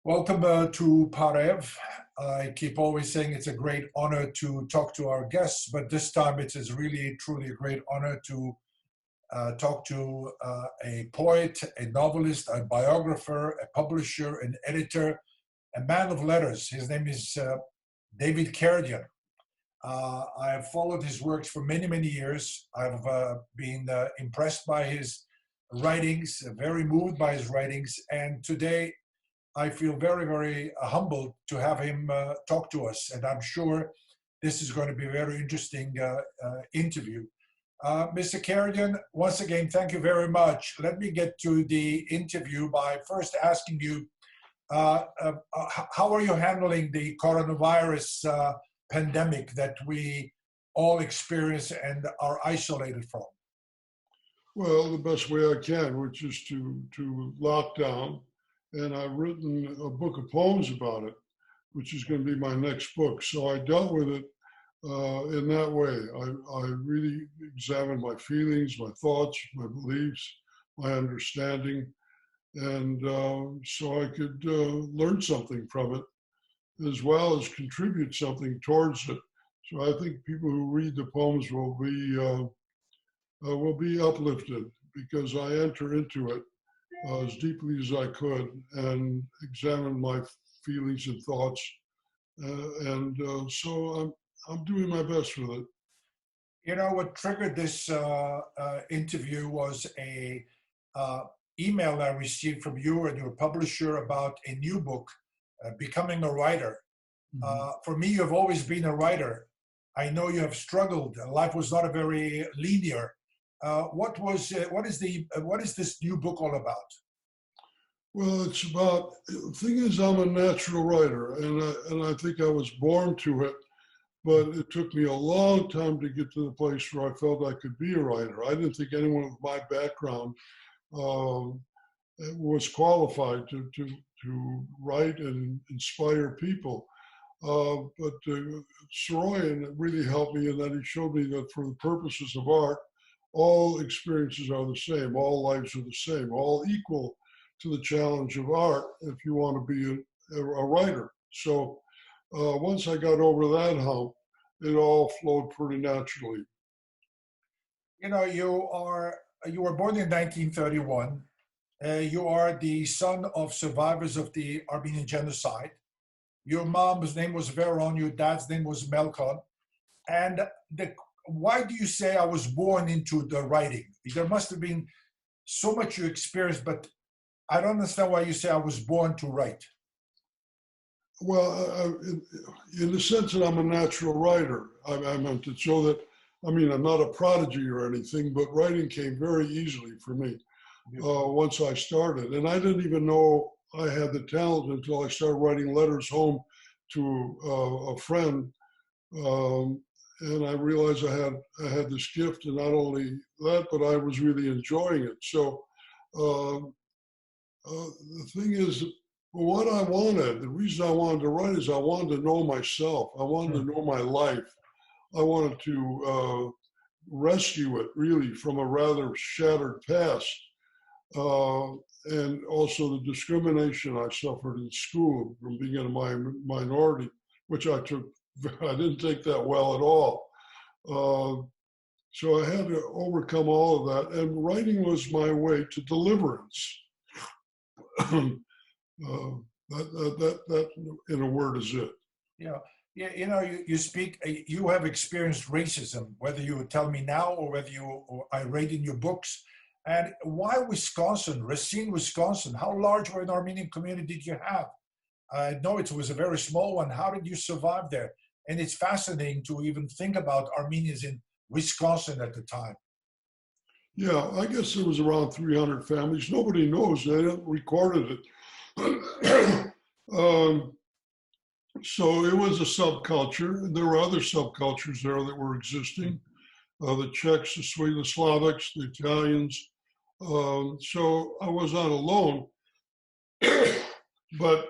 Welcome to Parev. I keep always saying it's a great honor to talk to our guests, but this time it is really, truly a great honor to talk to a poet, a novelist, a biographer, a publisher, an editor, a man of letters. His name is David Kherdian. I have followed his works for many, many years. I've been impressed by his writings, very moved by his writings, and today I feel very, very humbled to have him talk to us, and I'm sure this is going to be a very interesting interview. Mr. Kherdian, once again, thank you very much. Let me get to the interview by first asking you, how are you handling the coronavirus pandemic that we all experience and are isolated from? Well, the best way I can, which is to lock down. And I've written a book of poems about it, which is going to be my next book. So I dealt with it in that way. I really examined my feelings, my thoughts, my beliefs, my understanding, and so I could learn something from it, as well as contribute something towards it. So I think people who read the poems will be uplifted because I enter into it as deeply as I could and examine my feelings and thoughts. So I'm doing my best with it. You know, what triggered this interview was a email I received from you and your publisher about a new book, Becoming a Writer. For me, you've always been a writer. I know you have struggled. Life was not a very linear. What is this new book all about? Well, it's about, the thing is, I'm a natural writer, and I think I was born to it, but it took me a long time to get to the place where I felt I could be a writer. I didn't think anyone with my background was qualified to write and inspire people. But Soroyan really helped me in that he showed me that for the purposes of art, all experiences are the same, all lives are the same, all equal to the challenge of art if you want to be a writer. So once I got over that hump, it all flowed pretty naturally. You know, you were born in 1931. You are the son of survivors of the Armenian Genocide. Your mom's name was Veron, your dad's name was Melkon. And why do you say I was born into the writing? There must have been so much you experienced, but I don't understand why you say I was born to write. Well, in the sense that I'm a natural writer, I meant it so that, I mean, I'm not a prodigy or anything, but writing came very easily for me once I started. And I didn't even know I had the talent until I started writing letters home to a friend. And I realized I had this gift, and not only that, but I was really enjoying it. So the thing is, what I wanted, the reason I wanted to write is I wanted to know myself. I wanted to know my life. I wanted to rescue it really from a rather shattered past. And also the discrimination I suffered in school from being in a minority, which I didn't take that well at all. So I had to overcome all of that, and writing was my way to deliverance. That in a word is it. Yeah. You know, you speak, you have experienced racism, whether you tell me now or I read in your books. And why Wisconsin, Racine, Wisconsin? How large of an Armenian community did you have? I know it was a very small one. How did you survive there? And it's fascinating to even think about Armenians in Wisconsin at the time. Yeah, I guess there was around 300 families. Nobody knows. They haven't recorded it. So it was a subculture. There were other subcultures there that were existing. The Czechs, the Swedes, the Slavics, the Italians. So I was not alone. But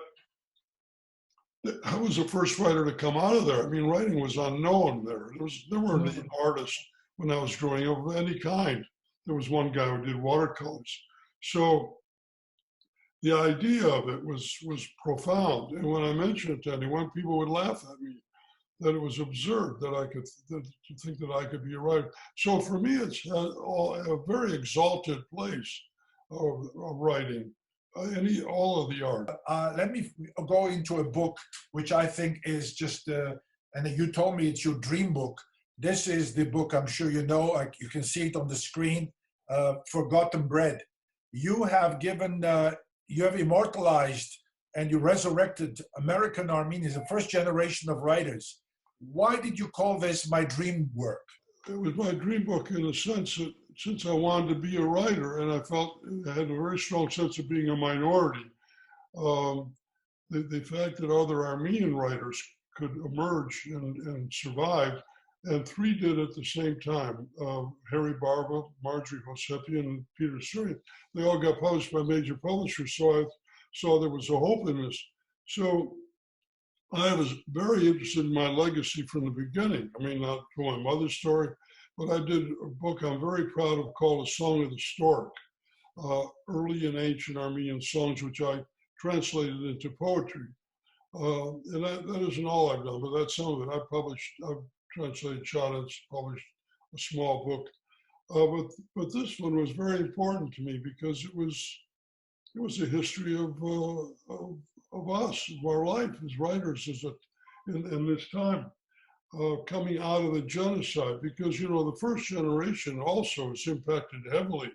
I was the first writer to come out of there. I mean, writing was unknown there. There weren't even artists when I was growing up of any kind. There was one guy who did watercolors. So the idea of it was profound. And when I mentioned it to anyone, people would laugh at me, that it was absurd that I could to think that I could be a writer. So for me, it's a very exalted place of writing, all of the art. Let me go into a book which I think is just, and you told me it's your dream book. This is the book, I'm sure you know, like you can see it on the screen, Forgotten Bread. You have given, you have immortalized and you resurrected American Armenians, the first generation of writers. Why did you call this my dream work? It was my dream book in a sense that since I wanted to be a writer and I felt I had a very strong sense of being a minority, the fact that other Armenian writers could emerge and survive, and three did at the same time, Harry Barba, Marjorie Hosepian, and Peter Surian, they all got published by major publishers, so I saw there was a hope in this. So I was very interested in my legacy from the beginning. I mean, not for my mother's story, but I did a book I'm very proud of called A Song of the Stork, early and ancient Armenian songs, which I translated into poetry. And that isn't all I've done, but that's some of it. I've translated Chadens, published a small book. But this one was very important to me because it was a history of us, of our life as writers in this time, coming out of the genocide, because, you know, the first generation also was impacted heavily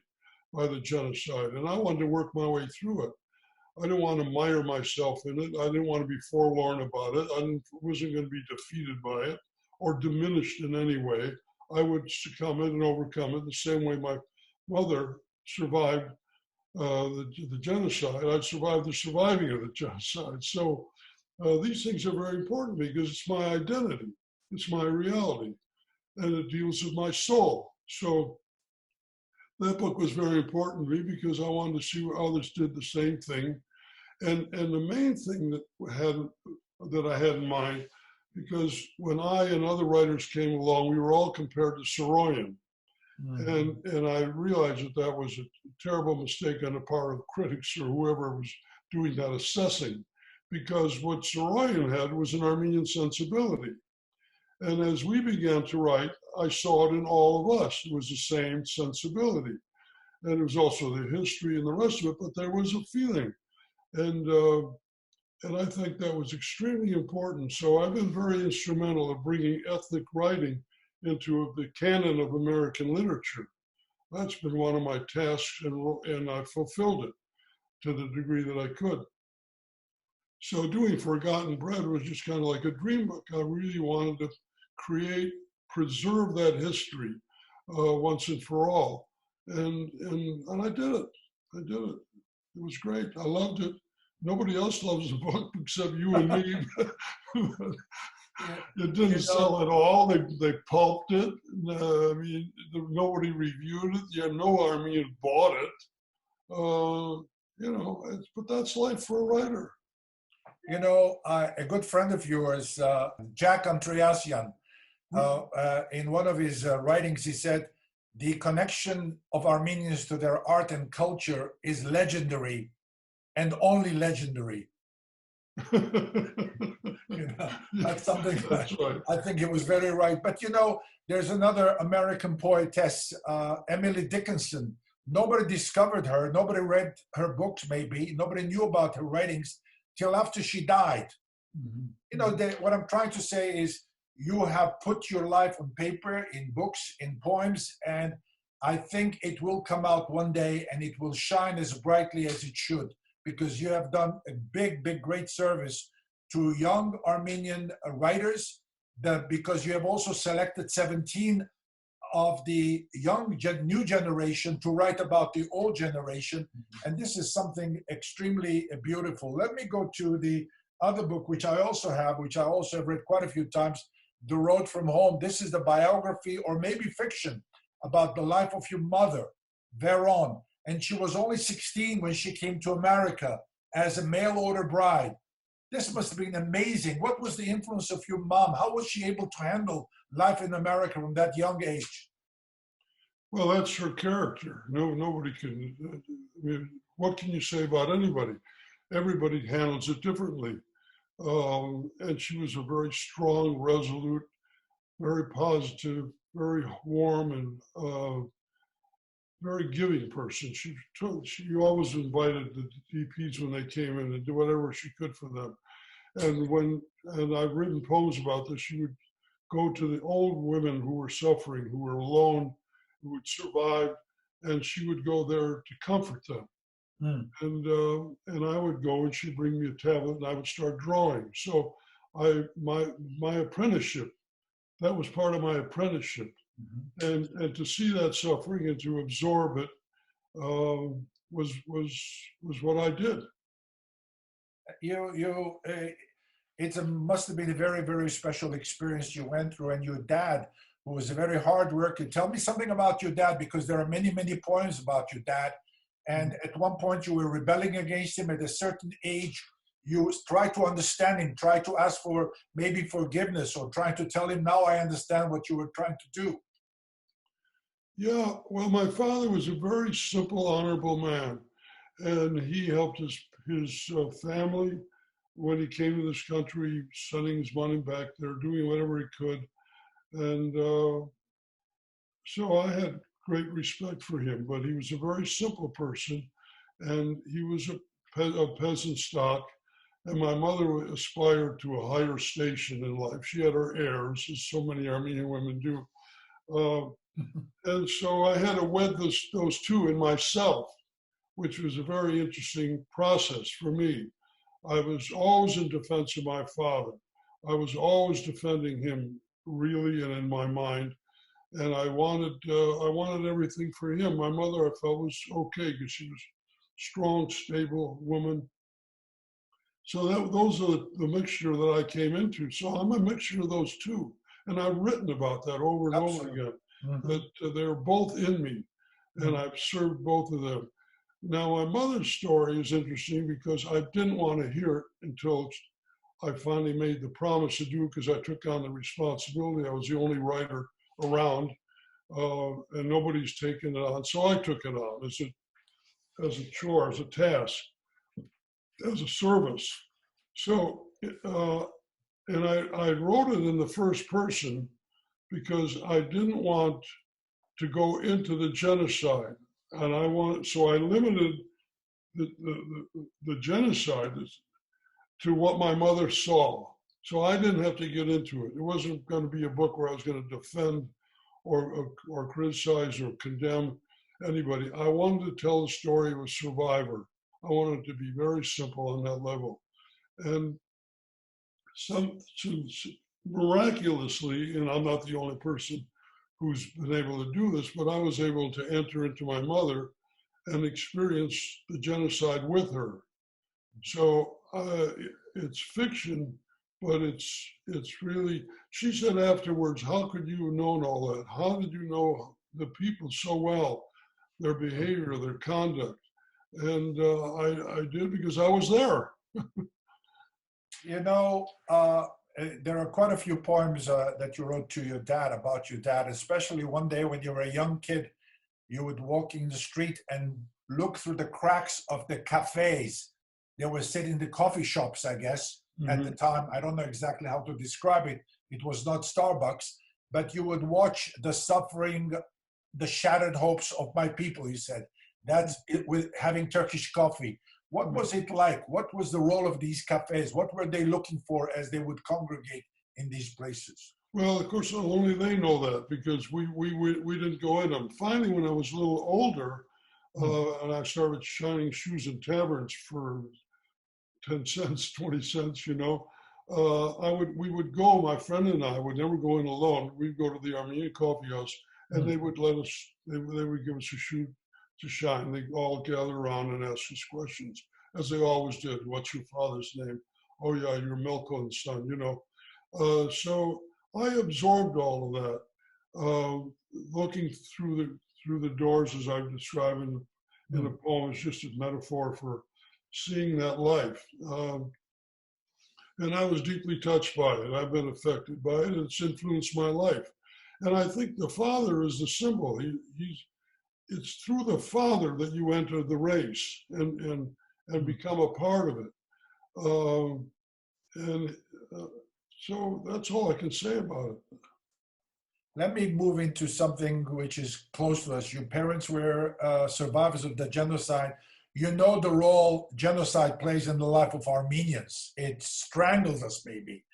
by the genocide, and I wanted to work my way through it. I didn't want to mire myself in it. I didn't want to be forlorn about it. I wasn't going to be defeated by it or diminished in any way. I would succumb it and overcome it the same way my mother survived the genocide. I'd survived the surviving of the genocide. So these things are very important to me because it's my identity, it's my reality, and it deals with my soul. So that book was very important to me because I wanted to see how others did the same thing. And the main thing that I had in mind, because when I and other writers came along, we were all compared to Soroyan. Mm-hmm. And I realized that was a terrible mistake on the part of critics or whoever was doing that assessing, because what Soroyan had was an Armenian sensibility. And as we began to write, I saw it in all of us. It was the same sensibility. And it was also the history and the rest of it, but there was a feeling. And I think that was extremely important. So I've been very instrumental in bringing ethnic writing into the canon of American literature. That's been one of my tasks, and I fulfilled it to the degree that I could. So doing Forgotten Bread was just kind of like a dream book. I really wanted to preserve that history once and for all. And I did it. I did it. It was great. I loved it. Nobody else loves the book except you and me. It didn't sell at all. They pulped it. I mean, nobody reviewed it. Yeah, no Armenian bought it. You know, but that's life for a writer. You know, a good friend of yours, Jack Andreasyan, in one of his writings, he said, the connection of Armenians to their art and culture is legendary and only legendary. You know, that's something that's right. I think he was very right. But you know, there's another American poetess, Emily Dickinson. Nobody discovered her. Nobody read her books, maybe. Nobody knew about her writings till after she died. Mm-hmm. You know, what I'm trying to say is you have put your life on paper, in books, in poems, and I think it will come out one day and it will shine as brightly as it should, because you have done a big, big, great service to young Armenian writers, because you have also selected 17 of the new generation to write about the old generation. And this is something extremely beautiful. Let me go to the other book, which I also have read quite a few times, The Road from Home. This is the biography, or maybe fiction, about the life of your mother, Veron. And she was only 16 when she came to America as a mail-order bride. This must have been amazing. What was the influence of your mom? How was she able to handle life in America from that young age? Well, that's her character. Nobody can. I mean, what can you say about anybody? Everybody handles it differently. And she was a very strong, resolute, very positive, very warm, and very giving person. She always invited the DPs when they came in and do whatever she could for them. And I've written poems about this. She would go to the old women who were suffering, who were alone, who had survived, and she would go there to comfort them. Mm. And I would go, and she'd bring me a tablet, and I would start drawing. So my apprenticeship, that was part of my apprenticeship. Mm-hmm. And to see that suffering and to absorb it was what I did. Must have been a very, very special experience you went through, and your dad, who was a very hard worker. Tell me something about your dad, because there are many, many poems about your dad. And at one point you were rebelling against him. At a certain age, you try to understand him, try to ask for maybe forgiveness, or trying to tell him, now I understand what you were trying to do. Yeah, well, my father was a very simple, honorable man, and he helped his family when he came to this country, sending his money back there, doing whatever he could. And so I had great respect for him, but he was a very simple person, and he was a peasant stock. And my mother aspired to a higher station in life. She had her heirs, as so many Armenian women do. And so I had to wed those two in myself, which was a very interesting process for me. I was always in defense of my father. I was always defending him, really, and in my mind. And I wanted everything for him. My mother, I felt, was okay because she was a strong, stable woman. So those are the mixture that I came into. So I'm a mixture of those two. And I've written about that over and over again, that they're both in me, and I've served both of them. Now, my mother's story is interesting because I didn't want to hear it until I finally made the promise to do it, because I took on the responsibility. I was the only writer around, and nobody's taken it on. So I took it on as a chore, as a task, as a service. So, and I wrote it in the first person because I didn't want to go into the genocide. And so I limited the genocide to what my mother saw. So I didn't have to get into it. It wasn't going to be a book where I was going to defend or criticize or condemn anybody. I wanted to tell the story of a survivor. I wanted it to be very simple on that level. And miraculously, and I'm not the only person who's been able to do this, but I was able to enter into my mother and experience the genocide with her. So it's fiction, but it's really, she said afterwards, how could you have known all that? How did you know the people so well, their behavior, their conduct? And I did because I was there. There are quite a few poems that you wrote to your dad, about your dad, especially one day when you were a young kid, you would walk in the street and look through the cracks of the cafes. They were sitting in the coffee shops, I guess, at the time. I don't know exactly how to describe it. It was not Starbucks, but you would watch the suffering, the shattered hopes of my people, you said. That's it, with having Turkish coffee. What was it like? What was the role of these cafes? What were they looking for as they would congregate in these places? Well, of course, only they know that, because we didn't go in them. Finally, when I was a little older, and I started shining shoes in taverns for 10 cents, 20 cents, we would go, my friend and I would never go in alone. We'd go to the Armenian coffee house, and they would let us, they would give us a shoe to shine. They'd all gather around and ask us questions, as they always did. What's your father's name? Oh yeah, you're Melkon's son, So I absorbed all of that. Looking through the doors, as I've described in the poem, is just a metaphor for seeing that life. And I was deeply touched by it. I've been affected by it. It's influenced my life. And I think the father is the symbol. it's through the father that you enter the race and become a part of it. And so that's all I can say about it. Let me move into something which is close to us. Your parents were survivors of the genocide. You know the role genocide plays in the life of Armenians. It strangles us, maybe.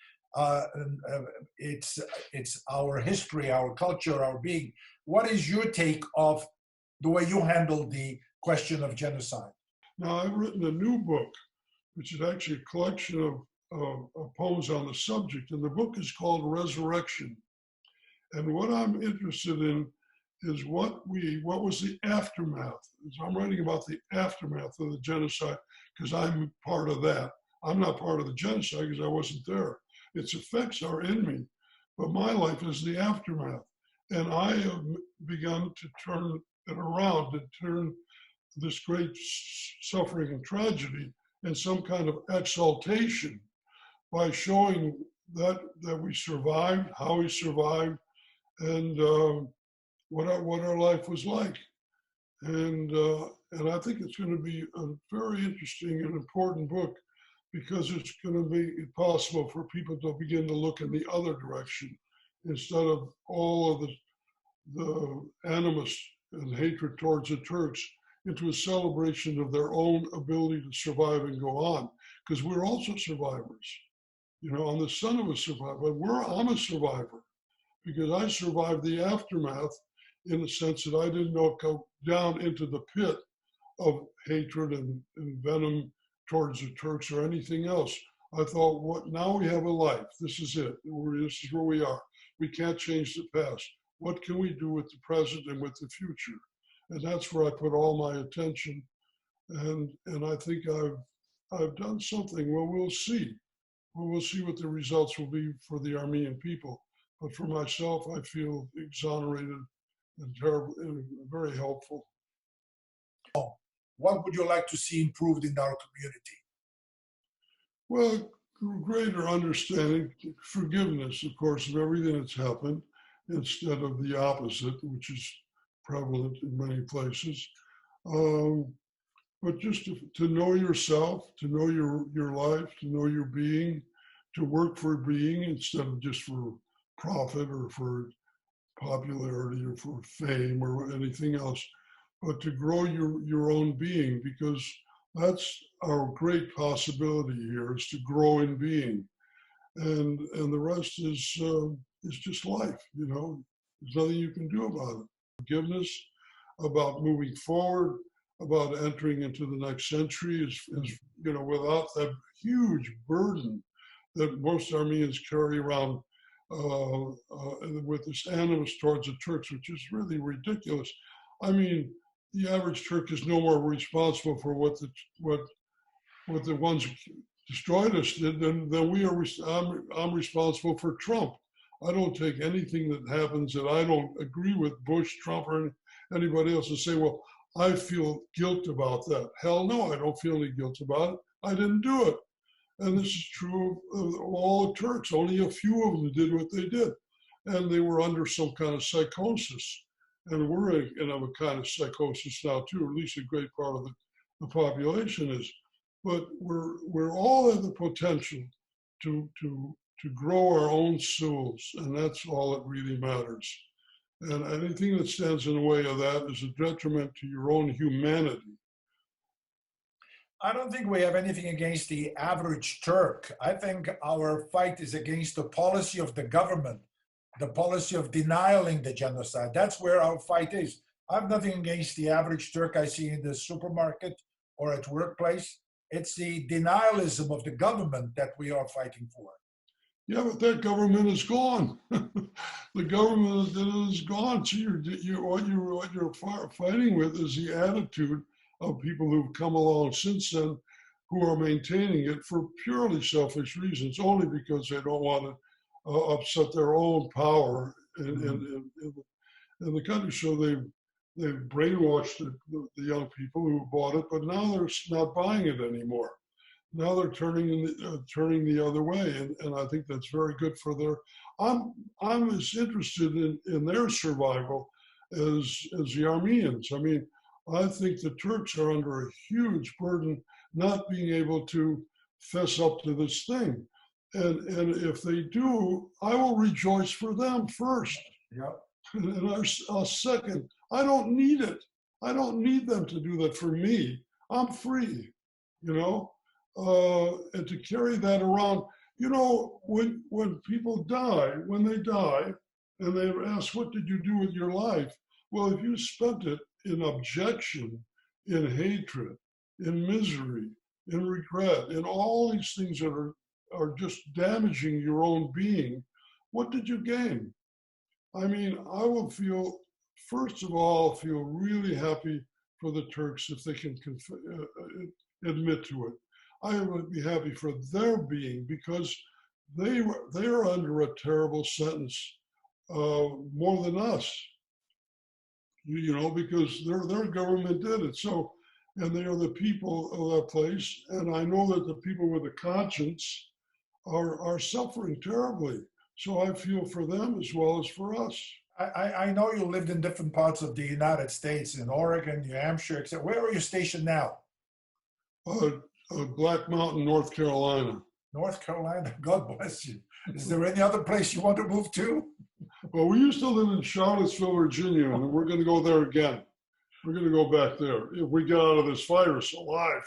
It's our history, our culture, our being. What is your take of the way you handle the question of genocide? Now, I've written a new book, which is actually a collection of poems on the subject, and the book is called Resurrection. And what I'm interested in is what was the aftermath. So I'm writing about the aftermath of the genocide because I'm part of that. I'm not part of the genocide because I wasn't there. Its effects are in me, but my life is the aftermath. And I have begun to turn it around, to turn this great suffering and tragedy in some kind of exaltation by showing that we survived, how we survived, and what our life was like. And I think it's going to be a very interesting and important book because it's going to be possible for people to begin to look in the other direction instead of all of the animus and hatred towards the Turks into a celebration of their own ability to survive and go on. Because we're also survivors. You know, I'm the son of a survivor, but I'm a survivor because I survived the aftermath in the sense that I didn't go down into the pit of hatred and venom towards the Turks or anything else. I thought, now we have a life. This is it. This is where we are. We can't change the past. What can we do with the present and with the future? And that's where I put all my attention. And I think I've done something. Well, we'll see. Well, we'll see what the results will be for the Armenian people. But for myself, I feel exonerated and terrible and very helpful. What would you like to see improved in our community? Well, greater understanding, forgiveness, of course, of everything that's happened, instead of the opposite, which is prevalent in many places. But just to know yourself, to know your life, to know your being, to work for being instead of just for profit or for popularity or for fame or anything else, but to grow your own being, because that's our great possibility here, is to grow in being. And the rest is just life, you know. There's nothing you can do about it. Forgiveness, about moving forward, about entering into the next century is you know, without that huge burden that most Armenians carry around with this animus towards the Turks, which is really ridiculous. I mean, the average Turk is no more responsible for what the ones who destroyed us did than we are. I'm responsible for Trump. I don't take anything that happens that I don't agree with Bush, Trump, or anybody else and say, well, I feel guilt about that. Hell no, I don't feel any guilt about it. I didn't do it. And this is true of all the Turks. Only a few of them did what they did. And they were under some kind of psychosis. And we're in a kind of psychosis now too, or at least a great part of the population is. But we're all have the potential to grow our own souls, and that's all that really matters. And anything that stands in the way of that is a detriment to your own humanity. I don't think we have anything against the average Turk. I think our fight is against the policy of the government, the policy of denying the genocide. That's where our fight is. I have nothing against the average Turk I see in the supermarket or at workplace. It's the denialism of the government that we are fighting for. Yeah, but that government is gone. The government is gone. So what you're fighting with is the attitude of people who've come along since then, who are maintaining it for purely selfish reasons, only because they don't want to upset their own power in the country. So they've brainwashed the young people who bought it, but now they're not buying it anymore. Now they're turning the other way, and I think that's very good for their. I'm as interested in their survival as the Armenians. I mean, I think the Turks are under a huge burden not being able to fess up to this thing. And if they do, I will rejoice for them first. Yep. And second, I don't need it. I don't need them to do that for me. I'm free, you know? And to carry that around, you know, when people die, when they die, and they're asked, what did you do with your life? Well, if you spent it in objection, in hatred, in misery, in regret, in all these things that are just damaging your own being, what did you gain? I mean, I will feel, first of all, feel really happy for the Turks if they can admit to it. I would be happy for their being because they are under a terrible sentence, more than us, you know, because their government did it. So, and they are the people of that place. And I know that the people with a conscience are suffering terribly. So I feel for them as well as for us. I know you lived in different parts of the United States, in Oregon, New Hampshire, etc. Where are you stationed now? Black Mountain, North Carolina. North Carolina, God bless you. Is there any other place you want to move to? Well, we used to live in Charlottesville, Virginia, and we're going to go there again. We're going to go back there if we get out of this virus alive.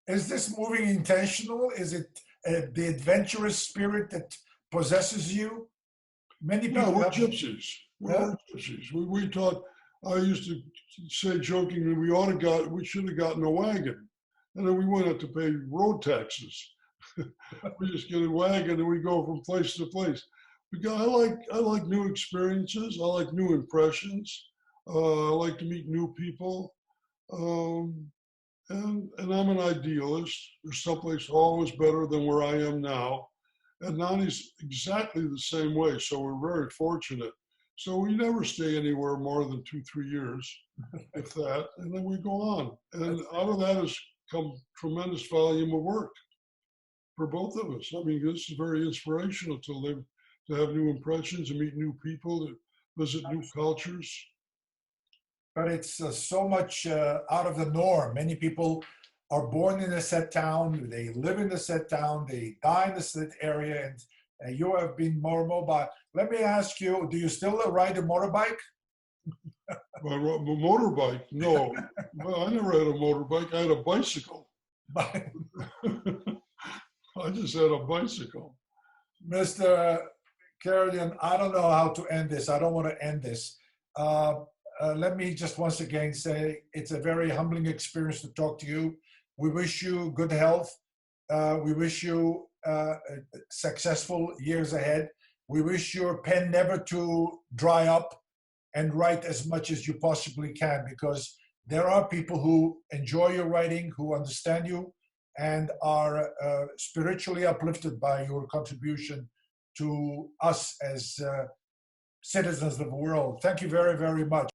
Is this moving intentional? Is it the adventurous spirit that possesses you? Many people. Yeah, we're gypsies. We're gypsies. We taught. I used to say jokingly, we should have gotten a wagon, and then we wouldn't have to pay road taxes. We just get a wagon and we go from place to place. Because I like new experiences. I like new impressions. I like to meet new people. And I'm an idealist. There's someplace always better than where I am now. And Nani's exactly the same way. So we're very fortunate. So we never stay anywhere more than 2-3 years, if that, and then we go on. And out of that has come tremendous volume of work for both of us. I mean, this is very inspirational to live, to have new impressions and meet new people, to visit new cultures. But it's so much out of the norm. Many people are born in a set town, they live in the set town, they die in the set area, and you have been more mobile. Let me ask you, do you still ride a motorbike? A motorbike? No. Well, I never had a motorbike. I had a bicycle. I just had a bicycle. Mr. Kherdian, I don't know how to end this. I don't want to end this. Let me just once again say it's a very humbling experience to talk to you. We wish you good health. We wish you successful years ahead. We wish your pen never to dry up and write as much as you possibly can, because there are people who enjoy your writing, who understand you, and are spiritually uplifted by your contribution to us as citizens of the world. Thank you very, very much.